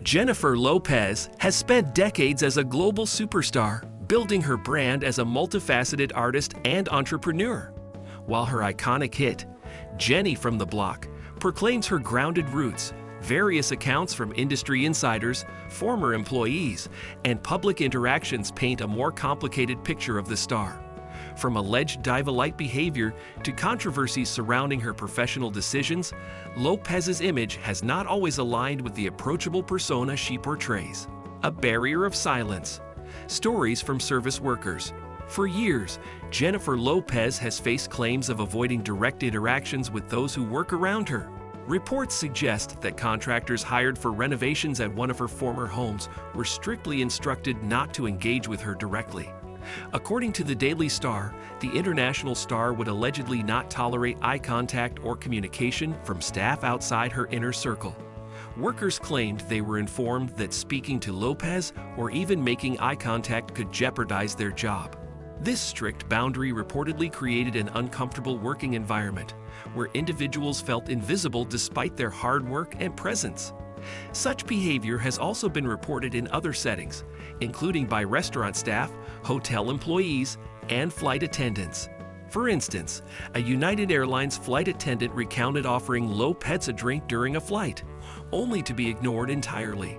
Jennifer Lopez has spent decades as a global superstar, building her brand as a multifaceted artist and entrepreneur. While her iconic hit, Jenny from the Block, proclaims her grounded roots, various accounts from industry insiders, former employees, and public interactions paint a more complicated picture of the star. From alleged diva-like behavior to controversies surrounding her professional decisions, Lopez's image has not always aligned with the approachable persona she portrays. A barrier of silence. Stories from service workers. For years, Jennifer Lopez has faced claims of avoiding direct interactions with those who work around her. Reports suggest that contractors hired for renovations at one of her former homes were strictly instructed not to engage with her directly. According to the Daily Star, the international star would allegedly not tolerate eye contact or communication from staff outside her inner circle. Workers claimed they were informed that speaking to Lopez or even making eye contact could jeopardize their job. This strict boundary reportedly created an uncomfortable working environment, where individuals felt invisible despite their hard work and presence. Such behavior has also been reported in other settings, including by restaurant staff, hotel employees, and flight attendants. For instance, a United Airlines flight attendant recounted offering Lopez a drink during a flight, only to be ignored entirely.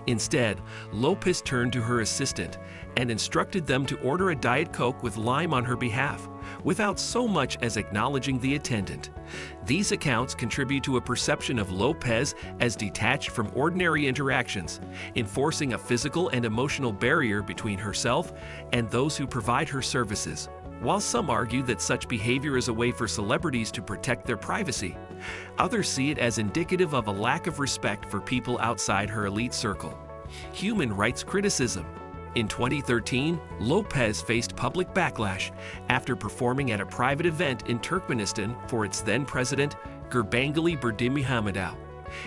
Instead, Lopez turned to her assistant and instructed them to order a Diet Coke with lime on her behalf, without so much as acknowledging the attendant. These accounts contribute to a perception of Lopez as detached from ordinary interactions, enforcing a physical and emotional barrier between herself and those who provide her services. While some argue that such behavior is a way for celebrities to protect their privacy, others see it as indicative of a lack of respect for people outside her elite circle. Human rights criticism. In 2013, Lopez faced public backlash after performing at a private event in Turkmenistan for its then-president, Gurbanguly Berdimuhamedow.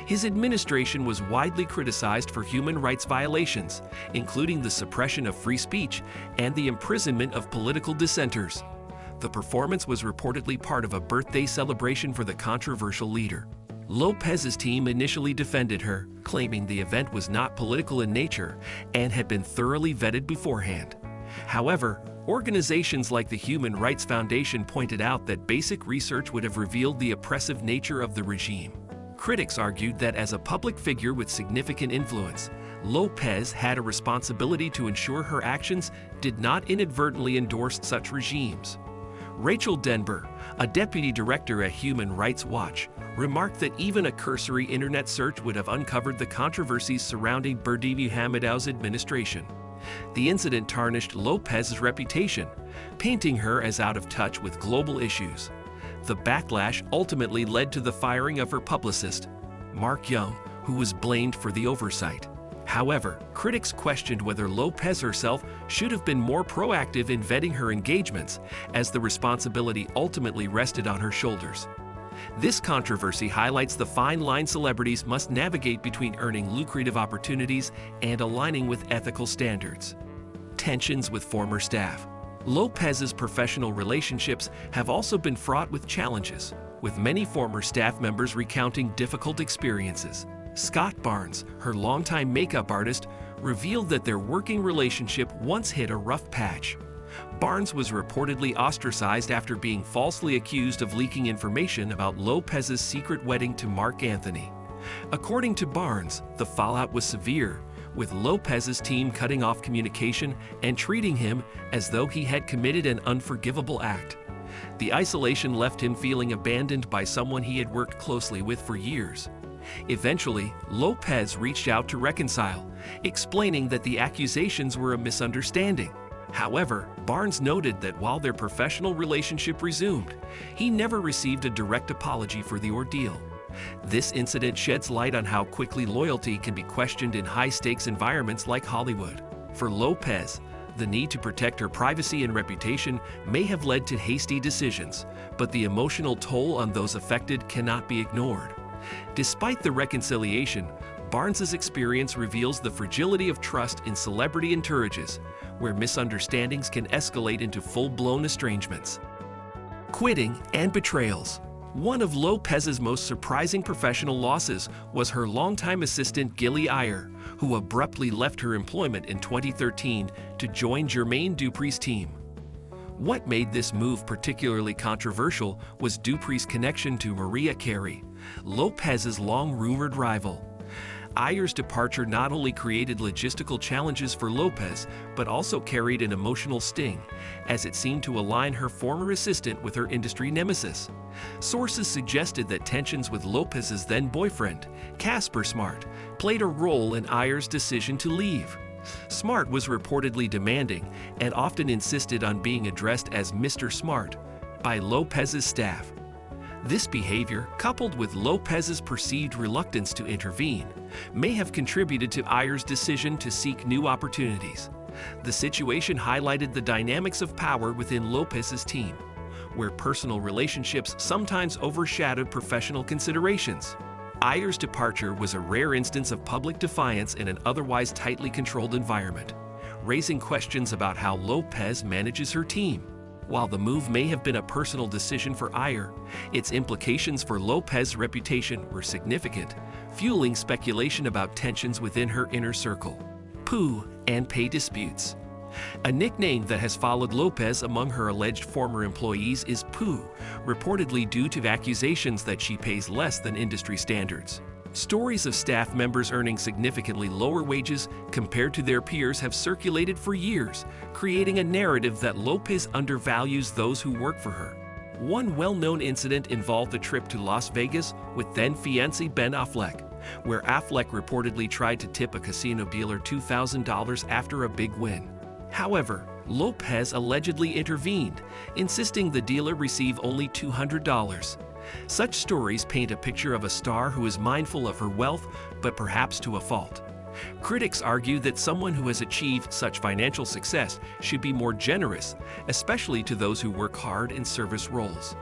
His administration was widely criticized for human rights violations, including the suppression of free speech and the imprisonment of political dissenters. The performance was reportedly part of a birthday celebration for the controversial leader. Lopez's team initially defended her, claiming the event was not political in nature and had been thoroughly vetted beforehand. However, organizations like the Human Rights Foundation pointed out that basic research would have revealed the oppressive nature of the regime. Critics argued that as a public figure with significant influence, Lopez had a responsibility to ensure her actions did not inadvertently endorse such regimes. Rachel Denber, a deputy director at Human Rights Watch, remarked that even a cursory internet search would have uncovered the controversies surrounding Berdimuhamedow's administration. The incident tarnished Lopez's reputation, painting her as out of touch with global issues. The backlash ultimately led to the firing of her publicist, Mark Young, who was blamed for the oversight. However, critics questioned whether Lopez herself should have been more proactive in vetting her engagements, as the responsibility ultimately rested on her shoulders. This controversy highlights the fine line celebrities must navigate between earning lucrative opportunities and aligning with ethical standards. Tensions with former staff. Lopez's professional relationships have also been fraught with challenges, with many former staff members recounting difficult experiences. Scott Barnes, her longtime makeup artist, revealed that their working relationship once hit a rough patch. Barnes was reportedly ostracized after being falsely accused of leaking information about Lopez's secret wedding to Mark Anthony. According to Barnes, the fallout was severe, with Lopez's team cutting off communication and treating him as though he had committed an unforgivable act. The isolation left him feeling abandoned by someone he had worked closely with for years. Eventually, Lopez reached out to reconcile, explaining that the accusations were a misunderstanding. However, Barnes noted that while their professional relationship resumed, he never received a direct apology for the ordeal. This incident sheds light on how quickly loyalty can be questioned in high-stakes environments like Hollywood. For Lopez, the need to protect her privacy and reputation may have led to hasty decisions, but the emotional toll on those affected cannot be ignored. Despite the reconciliation, Barnes's experience reveals the fragility of trust in celebrity entourages, where misunderstandings can escalate into full-blown estrangements. Quitting and betrayals. One of Lopez's most surprising professional losses was her longtime assistant Gilly Ayer, who abruptly left her employment in 2013 to join Jermaine Dupri's team. What made this move particularly controversial was Dupri's connection to Mariah Carey, Lopez's long-rumored rival. Ayer's departure not only created logistical challenges for Lopez, but also carried an emotional sting, as it seemed to align her former assistant with her industry nemesis. Sources suggested that tensions with Lopez's then-boyfriend, Casper Smart, played a role in Ayer's decision to leave. Smart was reportedly demanding and often insisted on being addressed as Mr. Smart by Lopez's staff. This behavior, coupled with Lopez's perceived reluctance to intervene, may have contributed to Ayer's decision to seek new opportunities. The situation highlighted the dynamics of power within Lopez's team, where personal relationships sometimes overshadowed professional considerations. Ayer's departure was a rare instance of public defiance in an otherwise tightly controlled environment, raising questions about how Lopez manages her team. While the move may have been a personal decision for Ayer, its implications for Lopez's reputation were significant, fueling speculation about tensions within her inner circle. Poo and pay disputes. A nickname that has followed Lopez among her alleged former employees is Poo, reportedly due to accusations that she pays less than industry standards. Stories of staff members earning significantly lower wages compared to their peers have circulated for years, creating a narrative that Lopez undervalues those who work for her. One well-known incident involved a trip to Las Vegas with then-fiancé Ben Affleck, where Affleck reportedly tried to tip a casino dealer $2,000 after a big win. However, Lopez allegedly intervened, insisting the dealer receive only $200. Such stories paint a picture of a star who is mindful of her wealth, but perhaps to a fault. Critics argue that someone who has achieved such financial success should be more generous, especially to those who work hard in service roles.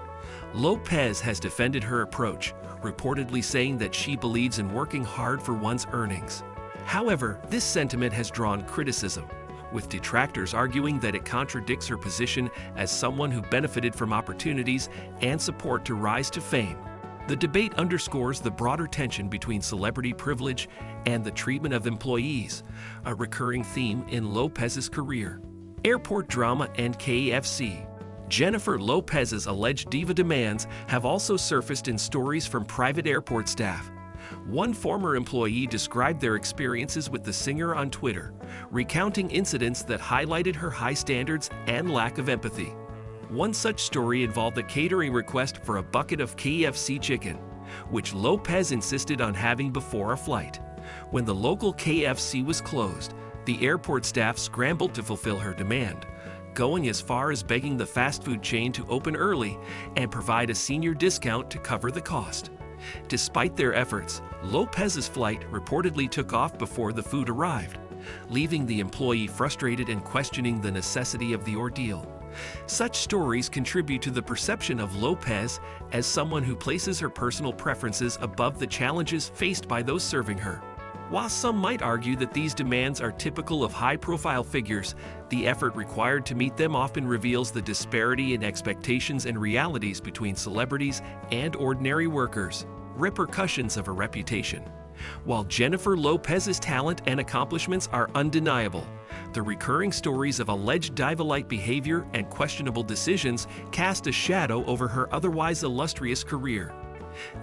Lopez has defended her approach, reportedly saying that she believes in working hard for one's earnings. However, this sentiment has drawn criticism, with detractors arguing that it contradicts her position as someone who benefited from opportunities and support to rise to fame. The debate underscores the broader tension between celebrity privilege and the treatment of employees, a recurring theme in Lopez's career. Airport drama and KFC. Jennifer Lopez's alleged diva demands have also surfaced in stories from private airport staff. One former employee described their experiences with the singer on Twitter, recounting incidents that highlighted her high standards and lack of empathy. One such story involved a catering request for a bucket of KFC chicken, which Lopez insisted on having before a flight. When the local KFC was closed, the airport staff scrambled to fulfill her demand, going as far as begging the fast food chain to open early and provide a senior discount to cover the cost. Despite their efforts, Lopez's flight reportedly took off before the food arrived, leaving the employee frustrated and questioning the necessity of the ordeal. Such stories contribute to the perception of Lopez as someone who places her personal preferences above the challenges faced by those serving her. While some might argue that these demands are typical of high-profile figures, the effort required to meet them often reveals the disparity in expectations and realities between celebrities and ordinary workers. Repercussions of a reputation. While Jennifer Lopez's talent and accomplishments are undeniable, the recurring stories of alleged diva-like behavior and questionable decisions cast a shadow over her otherwise illustrious career.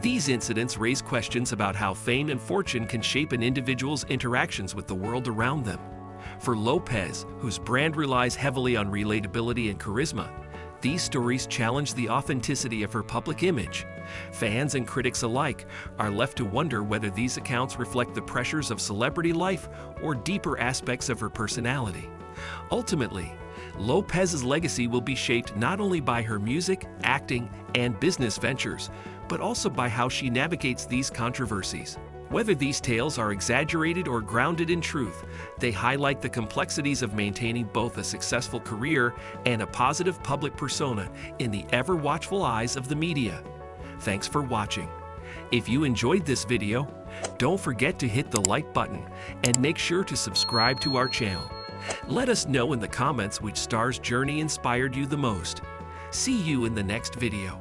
These incidents raise questions about how fame and fortune can shape an individual's interactions with the world around them. For Lopez, whose brand relies heavily on relatability and charisma, these stories challenge the authenticity of her public image. Fans and critics alike are left to wonder whether these accounts reflect the pressures of celebrity life or deeper aspects of her personality. Ultimately, Lopez's legacy will be shaped not only by her music, acting, and business ventures, but also by how she navigates these controversies. Whether these tales are exaggerated or grounded in truth, they highlight the complexities of maintaining both a successful career and a positive public persona in the ever-watchful eyes of the media. Thanks for watching. If you enjoyed this video, don't forget to hit the like button and make sure to subscribe to our channel. Let us know in the comments which star's journey inspired you the most. See you in the next video.